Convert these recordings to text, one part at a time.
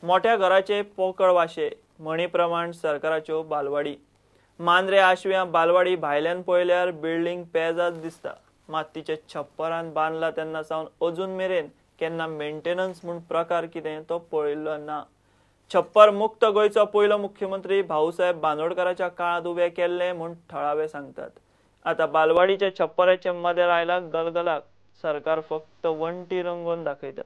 मोठ्या घराचे पोकळ वाशे म्हणी प्रमाण सरकाराच्यो बालवाडी मांद्रे आशव्या बालवाडी भायल्यान पळयल्यार बिल्डिंग पेजाद दिसता, मात तिचे छप्परान बांदला तेन्ना सावन अजून मेरेन केन्ना मेंटेनन्स म्हूण प्रकार कितें तो पळयल्लो ना। छप्पर मुक्त गोंयचो पयलो मुख्यमंत्री भाऊसाहेब बांदोडकराच्या काळात उबे केल्ले म्हूण थळावे सांगतात। आता बालवाडीच्या छप्पराचे मदेर आयला गलगलाक सरकार फक्त वण्टी रंगोवन दाखयता।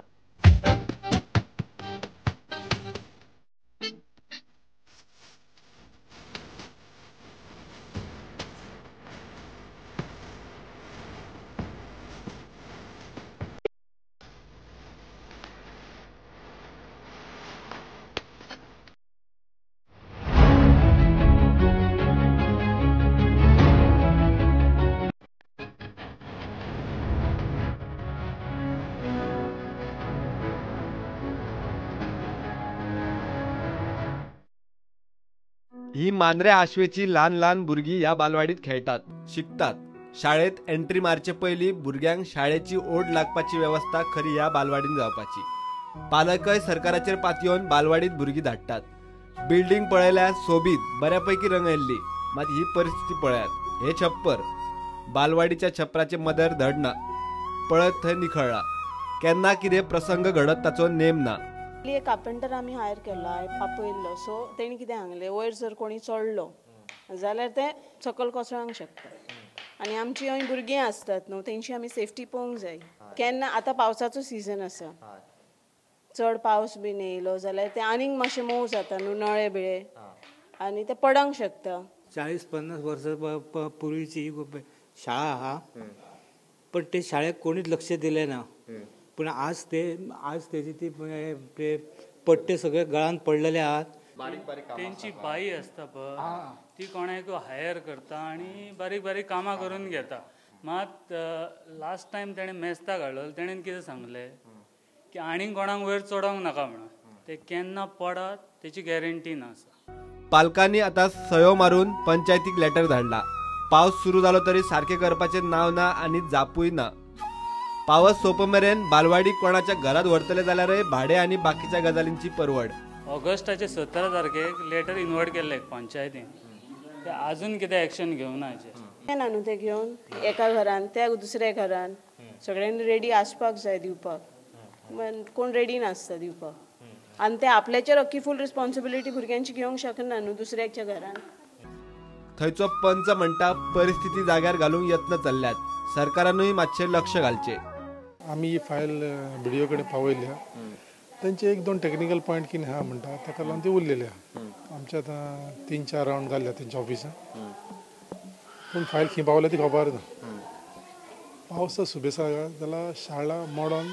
ही मांद्रे आशवेची ल्हान ल्हान भुरगीं ह्या बालवाडीत खेळटात, शिकतात। शाळेत एंट्री मारचे पयलीं भुरग्यांक शाळेची ओढ लागपाची व्यवस्था खरी ह्या बालवाडीन जावपाची। पालकय सरकाराचेर पातयेवन बालवाडीत भुरगीं धाडटात। बिल्डिंग पळयल्यार सोबीत बऱ्यापैकी रंगयल्ली, मात ही परिस्थिती पळयात। हे छप्पर बालवाडीच्या छप्पराचे मदर धड ना, पळत थंय निखळ्ळा। केन्ना कितें प्रसंग घडत ताचो नेम ना। एक कार्पेंटर आमी हायर केल्लो, आपयल्लो, सो तेणी कितें सांगलें, वयर जर कोणी चडलो जाल्यार ते सकयल कोसळोंक शकता। आनी आमची हय भुरगीं आसतात न्हू, तेंची आमी सेफ्टी पळोवंक जाय। केन्ना आतां पावसाचो सिजन आसा, चड पावस बीन येयलो जाल्यार ते आनीक मातशें मोव जाता न्हू, नळे बिळे, आनी ते पडोंक शकता। 40-50 वर्सां पूर्वीची शाळा आहा, पण ते शाळेक कोणीच लक्ष दिलें ना। पण आज तेजी ती पट्टे सगळे गळान पडलेले आहात। तेंची बाई आसता पळय, ती कोणाक हायर करता आनी बारीक बारीक कामां करून घेता। मात लास्ट टायम तेणें मेस्ता घालो, तेणेन कितें सांगलें की आनीक कोणाक वयर चडोंक नाका म्हणून, ते केन्ना पडत तेची गॅरंटी ना। पालकांनी आता सयो मारून पंचायतीक लेटर धाडला। पावस सुरू जालो तरी सारखे करपाचे नाव ना आनी जापूय ना। पावस सोंपमेरेन बालवाडी कोणाच्या घरात व्हरतले जाल्यार भाडे आनी बाकीच्या गजालींची परवड। ऑगस्टाचे 17 तारखेक लेटर इन्वर्ट केल्ले पंचायतीन, ते आजून कितें एक्शन घेवना। ना न्हू ते घेवन एका घरान त्या दुसऱ्या घरान सगळ्यांनी रेडी आसपाक जाय दिवपाक, कोण रेडी नासता दिवपाक। आनी ते आपल्याचेर अख्खी फूल रिस्पॉन्सिबिलिटी भुरग्यांची घेवंक शकना न्हू दुसऱ्याच्या घरान। थंयचो पंच म्हणटा परिस्थिती जाग्यार घालूंक यत्न चल्ल्यात, सरकारानूय मातशें लक्ष घालचें। आमी ही फायल BDO कडेन पावयल्या, तेंचे 1-2 टॅक्निकल पॉयंट कितें आहा म्हणटा ताका लागून ती उरलेली आहा। आमचे आतां 3-4 रावंड जाल्ले तेंच्या ऑफिसांत, पूण फायल खंय पावल्या ती खबर ना। पावस सुबेज जाल्यार शाळा मोडोन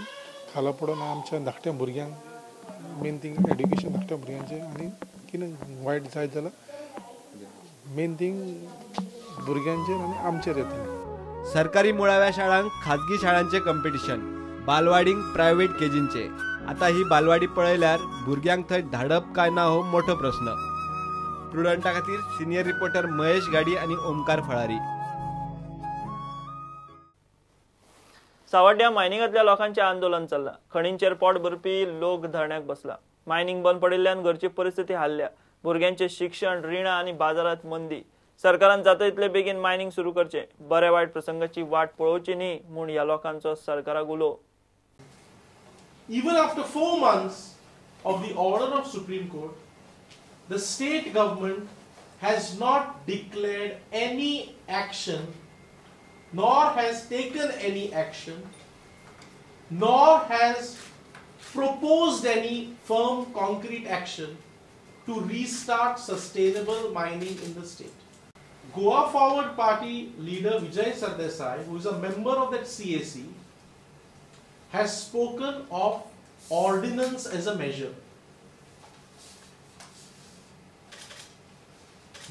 खाला पडोन आमच्या धाकट्या भुरग्यांक मेन थींग एड्युकेशन धाकट्या भुरग्यांचें आनी कितें वायट जायत जाल्यार मेन थींग भुरग्यांचेर आनी आमचेर येता। सरकारी मुळाव्या शाळांक खाजगी शाळांचे कॉम्पिटिशन, बालवाडींक प्रायव्हेट केजींचे। आता ही बालवाडी पळयल्यार भुरग्यांक थंय धाडप काय ना हो मोठो प्रश्न। प्रुडंटा खातीर सिनियर रिपोर्टर महेश गाडी आनी ओमकार फळारी। सावड्ड्या मायनिंगांतल्या लोकांचे आंदोलन चल्ला। खणींचेर पोट भरपी लोक धरण्याक बसला। मायनिंग बंद पडिल्ल्यान घरची परिस्थिती हाल्ल्या। भुरग्यांचे शिक्षण, रिणां आनी बाजारात मंदी। सरकारान जाता तितले बेगीन मायनिंग सुरू करचे, बरे वायट प्रसंगाची वाट पळोवची न्ही म्हूण ह्या लोकांचो सरकाराक उलो। Even after 4 months of the order of Supreme Court, the state government has not declared any action, nor has taken any action, nor has proposed any firm concrete action to restart sustainable mining in the state. Goa Forward Party leader Vijay Sardesai, who is a member of that CAC, has spoken of ordinance as a measure.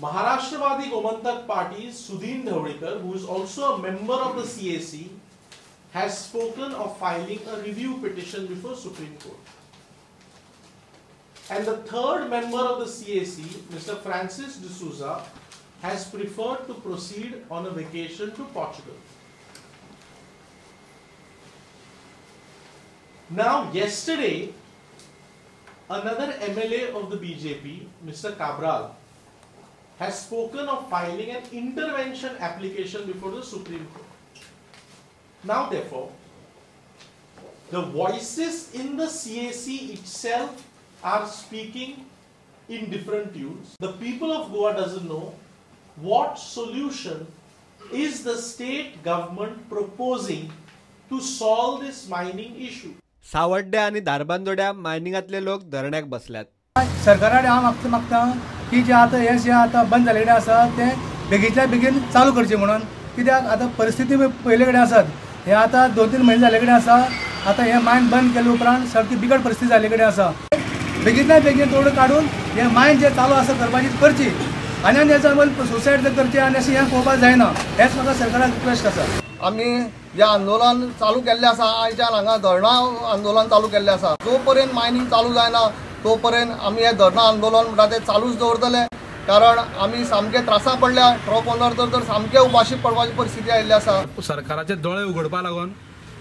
Maharashtra Gomantak Party's Sudhin Dhawlikar, who is also a member of the CAC, has spoken of filing a review petition before Supreme Court. And the third member of the CAC, Mr. Francis D'Souza, has preferred to proceed on a vacation to Portugal. Now, yesterday, another MLA of the BJP, Mr. Cabral, has spoken of filing an intervention application before the Supreme Court. Now, therefore, the voices in the CAC itself are speaking in different tunes. The people of Goa doesn't know what solution is the state government proposing to solve this mining issue. सावड्ड्या आणि धारबांदोड्या मायनिंगातले लोक धरण्याक बसल्यात. सरकाराकडे हांव मागता की जे आता हे जे आता बंद जाल्ले कडेन आसा ते बेगींतल्या बेगीन चालू करचे म्हणून. कित्याक आता परिस्थिती पयले कडेन आसात. हे आता 2-3 महिने जाल्ले कडेन आसा. आता हे मायन बंद केले उपरांत सारकी बिकट परिस्थिती जाल्ले कडेन आसा. बेगींतल्या बेगीन तोड काडून हे मायन जे चालू आसा करपाची करची आनी हेच्या सुसायड करचे आनी अशें हें पळोवपाक जायना. हेच म्हाका सरकाराक रिक्वेस्ट आसा. आमी जे आंदोलन चालू केल्लें आसा आयच्यान हांगा धरणां आंदोलन चालू केल्लें आसा. जो पर्यंत मायनिंग चालू जायना तो पर्यंत आमी हे धरणां आंदोलन म्हणटा तें चालूच दवरतले. कारण आमी सामके त्रासाक पडल्या. ट्रक ओनर तर सामके उपाशी पडपाची परिस्थिती आयिल्ली आसा. सरकाराचे दोळे उगडपा लागून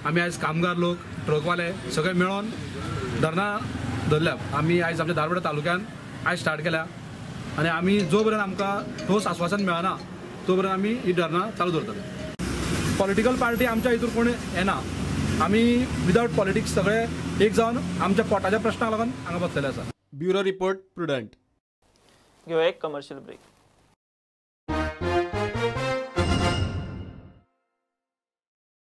आमी आयज कामगार लोक ट्रकवाले सगळे मेळोन धरणां धरल्या. आमी आयज आमच्या धारबांदोडा तालुक्यान आयज स्टार्ट केल्या आनी आमी जो पर्यंत आमकां ठोस आश्वासन मेळना तो पर्यंत आमी ही धरणां चालू दवरतले. पॉलिटिकल पार्टी आमच्या हितून कोण येना. आमी विदाउट पॉलिटिक्स सगळे एक जावन आमच्या पोटाच्या प्रश्नाक लागून हांगा बसलेले आसा. Bureau report prudent. घेऊया एक कमर्शियल ब्रेक.